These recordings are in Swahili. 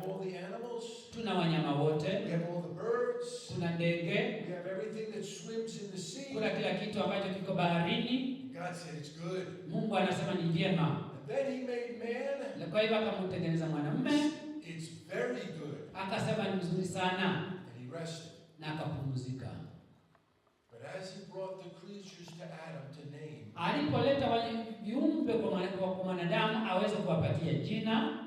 all the animals. Tuna wanyama wote. We have all the birds. Kuna ndege. We have everything that swims in the sea. Kuna kila kitu ambacho kiko baharini. God said it's good. Mungu anasema ni vyema. And then he made man. Na kwa hivyo akamtengeneza mwanamume. It's very good. Akasema ni mzuri sana. And he rested. Na akapumzika. But as he brought the creatures to Adam to name. Alipoleta wale viumbe kwa mwanadamu aweze kuwapatia jina.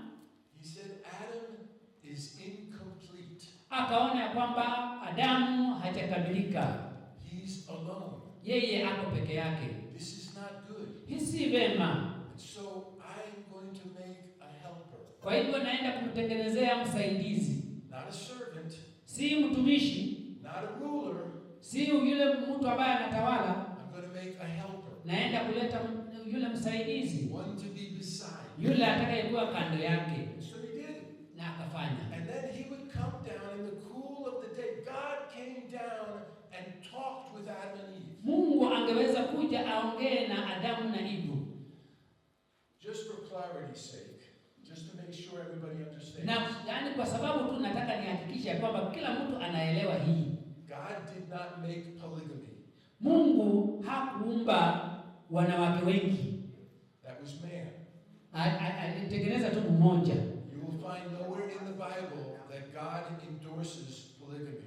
He said Adam is incomplete. Akaona kwamba Adamu hajakamilika. He's alone. Yeye ako peke yake. This is not good. Hii si vema. So I'm going to make a helper. Kwa hivyo naenda kumtengenezea msaidizi. Not a servant. Si mtumishi. Not a ruler. Si yule mtu ambaye anatawala. I'm going to make a helper. Naenda kuleta yule msaidizi. One to be beside. Yule atakayekuwa kando yake. So he did. Na akafanya. And then he would come down in the cool of the day. God came down and talked with Adam and Eve. Mungu angeweza kuja aongee na Adamu na Eve. Just for clarity's sake, just to make sure everybody understands. Na yani kwa sababu tu nataka nihakikishe kwamba kila mtu anaelewa hii. God did not make polygamy. Mungu hakuumba wanawake wengi. That was man. Alitengeneza tu mmoja. You will find nowhere in the Bible that God endorses polygamy.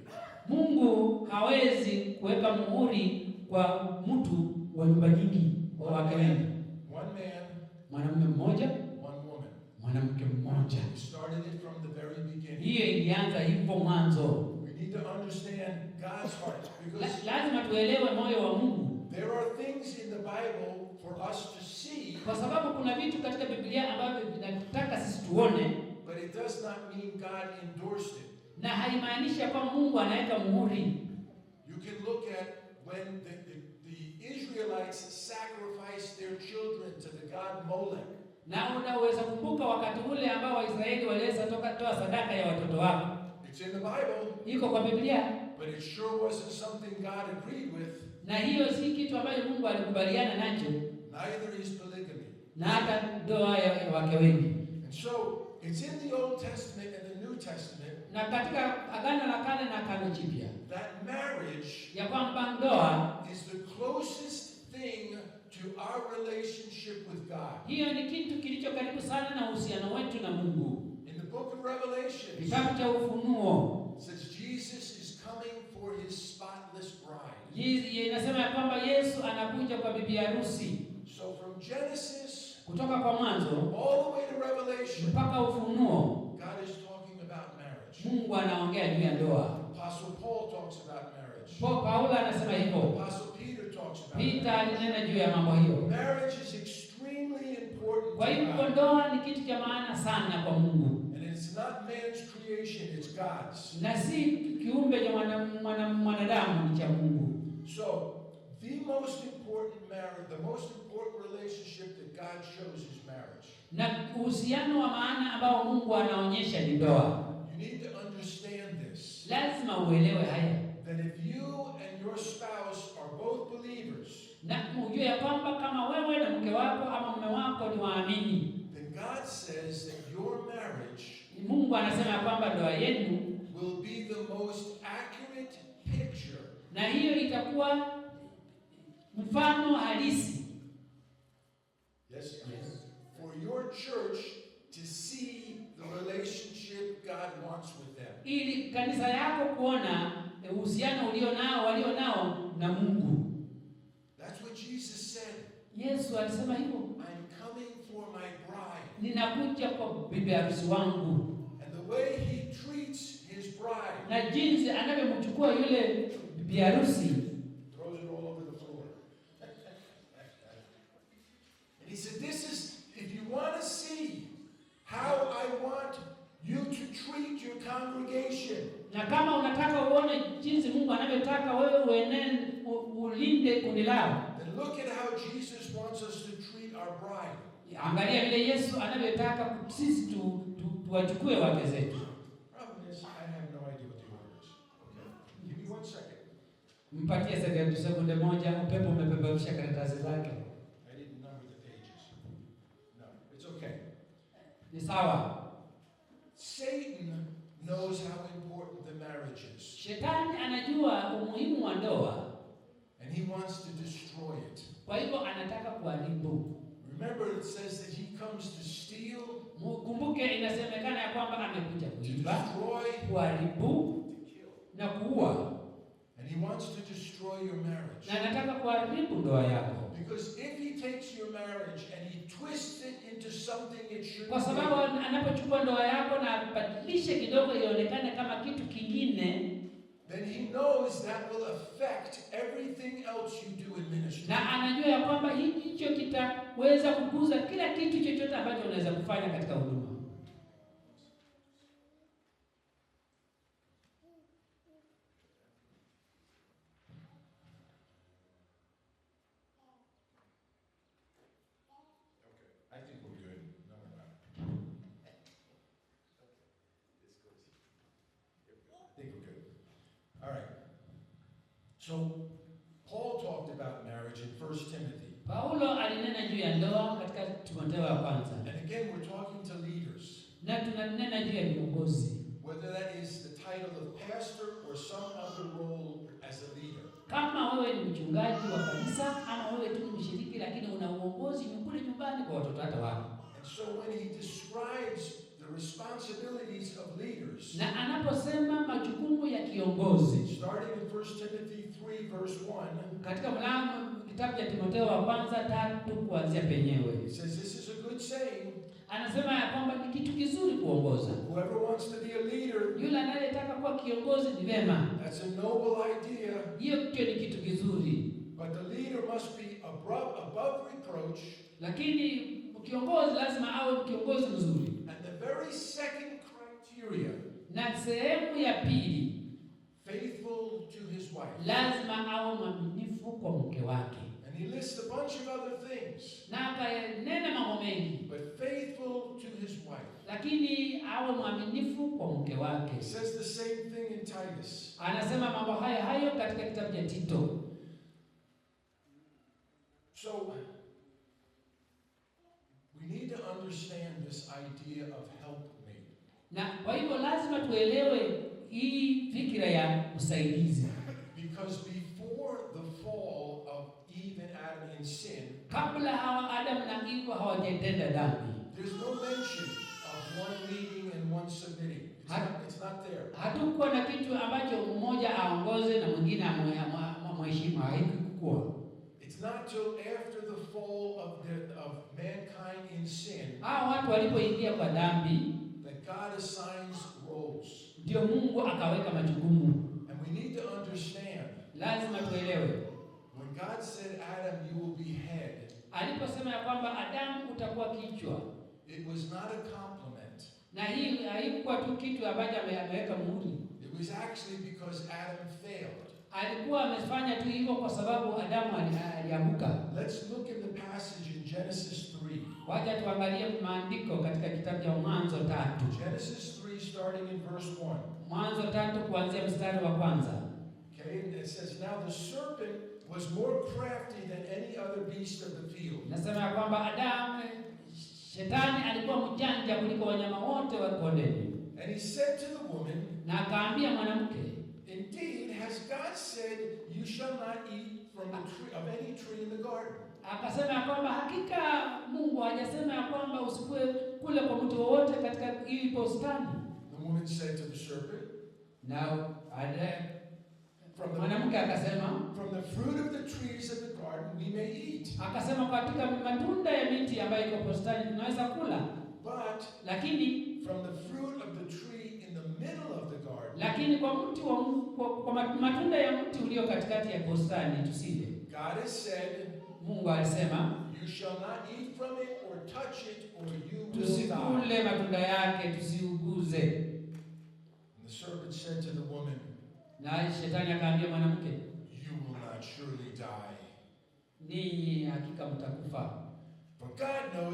Mungu hawezi kuweka muhuri kwa mtu wa nyumba nyingi wa wake wengi. One man, mwanamume mmoja, one woman. mwanamke mmoja. We started it from the very beginning. Hiyo ilianza hivyo mwanzo. We need to understand God's heart because lazima tuelewe moyo wa Mungu. There are things in the Bible for us to see. Kwa sababu kuna vitu katika Biblia ambavyo vinataka sisi tuone, but it does not mean God endorsed it. Na haimaanishi kwamba Mungu anaweka muhuri. You can look at when the Israelites sacrificed their children to the god Molech. Na unaweza kumbuka wakati ule ambao Waisraeli waliweza toa sadaka ya watoto wao. It's in the Bible. Iko kwa Biblia. But it sure wasn't something God agreed with. Na hiyo si kitu ambacho Mungu alikubaliana nacho. Neither is polygamy. Na hata ndoa ya wake wengi. And so it's in the Old Testament and the New Testament. Na katika Agano la Kale na Agano Jipya. That marriage ya kwamba ndoa is the closest thing to our relationship with God. Hiyo ni kitu kilicho karibu sana na uhusiano wetu na Mungu. In the book of Revelation, kitabu cha Ufunuo, says Jesus is coming for his spotless bride. Inasema kwamba Yesu anakuja kwa bibi harusi. So from Genesis kutoka kwa mwanzo all the way to Revelation, mpaka Ufunuo, God is talking about marriage. Mungu anaongea juu ya ndoa. Apostle Paul talks about marriage. Paulo anasema hivyo. Apostle Peter talks about Peter alinena juu ya mambo hiyo. Marriage is extremely important. Kwa hivyo ndoa ni kitu cha maana sana kwa Mungu. And it's not man's creation, it's God's. Na si kiumbe cha mwanadamu, ni cha Mungu. So, the most important marriage, the most important relationship that God shows is marriage. Na uhusiano wa maana ambao Mungu anaonyesha ni ndoa. You need to understand this. Lazima uelewe haya. That if you and your spouse are both believers, na ujue ya kwamba kama wewe na mke wako ama mume wako ni waamini, then God says that your marriage, Mungu anasema kwamba ndoa yenu will be the most accurate picture. Na hiyo itakuwa mfano halisi. Yes. For your church to see the relationship God wants with them. Ili kanisa yako kuona uhusiano walionao na Mungu. That's what Jesus said. Yesu alisema hivyo. I'm coming for my bride. Ninakuja kwa bibi harusi wangu. And the way he treats his bride. Na jinsi anavyomchukua yule bibi harusi. Throws it all over the floor. And he said, this is, if you want to see how I want you to treat your congregation. Na kama unataka uone jinsi Mungu anavyotaka wewe ulinde kundi lao. Then look at how Jesus wants us to treat our bride. Angalia vile Yesu anavyotaka sisi tuwachukue wake zetu. Problem is, I have no idea what the order is. Okay? Give me 1 second. Mpatie sekunde moja, upepo umepeperusha karatasi zake. I didn't number the pages. No, it's okay. Ni sawa. Satan knows how important the marriage is. Shetani anajua umuhimu wa ndoa. And he wants to destroy it. Kwa hivyo anataka kuharibu. Remember, it says that he comes to steal. Kumbuke inasemekana ya kwamba amekuja kuiba, destroy, kuharibu na kuua. And he wants to destroy your marriage. Na anataka kuharibu ndoa yako. Because if he takes your marriage and he twists it into something it shouldn't be. Kwa sababu anapochukua ndoa yako na abadilishe kidogo ionekane kama kitu kingine, then he knows that will affect everything else you do in ministry. Na anajua ya kwamba hicho kitaweza kukuza kila kitu chochote ambacho unaweza kufanya katika huduma. So, Paul talked about marriage in 1 Timothy. Paulo alinena juu ya ndoa katika Timotheo wa kwanza. And again, we're talking to leaders. Na tunanena juu ya viongozi. Whether that is the title of pastor or some other role as a leader. Kama wewe ni mchungaji wa kanisa ama wewe tu ni mshiriki lakini una uongozi kule nyumbani kwa watoto hata wako. And so when he describes the responsibilities of leaders. Na anaposema majukumu ya kiongozi. Starting in 1 Timothy 3 verse 1. Katika mlango kitabu cha Timotheo wa kwanza 3 kuanzia penyewe. It says this is a good saying. Anasema ya kwamba ni kitu kizuri kuongoza. Whoever wants to be a leader. Yule anayetaka kuwa kiongozi ni vema. That's a noble idea. Hiyo ni kitu kizuri. But the leader must be above reproach. Lakini kiongozi lazima awe kiongozi mzuri. And the very second criteria. Na sehemu ya pili, faithful to his wife. Lazima awe mwaminifu kwa mke wake. And he lists a bunch of other things. Na akanena mambo mengi. But faithful to his wife. Lakini awe mwaminifu kwa mke wake. He says the same thing in Titus. Anasema mambo hayo katika kitabu cha Tito. So we need to understand this idea of helpmate. Na kwa hivyo lazima tuelewe hii fikra ya usaidizi. Because before the fall of Eve and Adam in sin, kabla hawa Adam na Eve hawajatenda dhambi, there's no mention of one leading and one submitting. It's not there. Hatukuwa na kitu ambacho mmoja aongoze na mwingine amheshimu. Haikuwa. It's not till after the fall of mankind in sin. Watu walipoingia kwa dhambi, that God assigns roles. Ndio Mungu akaweka majukumu. And we need to understand. Lazima tuelewe. When God said Adam you will be head. Aliposema ya kwamba Adamu utakuwa kichwa. It was not a compliment. Na hii haikuwa tu kitu ambacho ameweka muhuri. It was actually because Adam failed. Alikuwa amefanya tu hivyo kwa sababu Adamu alianguka. Let's look at the passage in Genesis 3. Wacha tuangalie maandiko katika kitabu cha Mwanzo 3. Genesis 3 starting in verse 1. Mwanzo 3 kuanzia mstari wa kwanza. Okay, it says now the serpent was more crafty than any other beast of the field. Nasema kwamba Shetani alikuwa mjanja kuliko wanyama wote wa kondeni. And he said to the woman, na akaambia mwanamke, indeed has God said you shall not eat from the tree of any tree in the garden. Akasema kwamba hakika Mungu hajasema kwamba usikule kule kwa mti wowote katika hii bustani. The woman said to the serpent, now mwanamke akasema, from the fruit of the trees of the garden we may eat. Akasema katika matunda ya miti ambayo iko bustani tunaweza kula. But lakini from the fruit of the tree in the middle of the garden. Lakini kwa mti kwa matunda ya mti ulio katikati ya bustani tusile. God has said, Mungu alisema, you shall not eat from it or touch it or you will die. Tusikule matunda yake, tusiuguze. And the serpent said to the woman, na Shetani akaambia mwanamke, you will not surely die. Ninyi hakika mtakufa. For God knows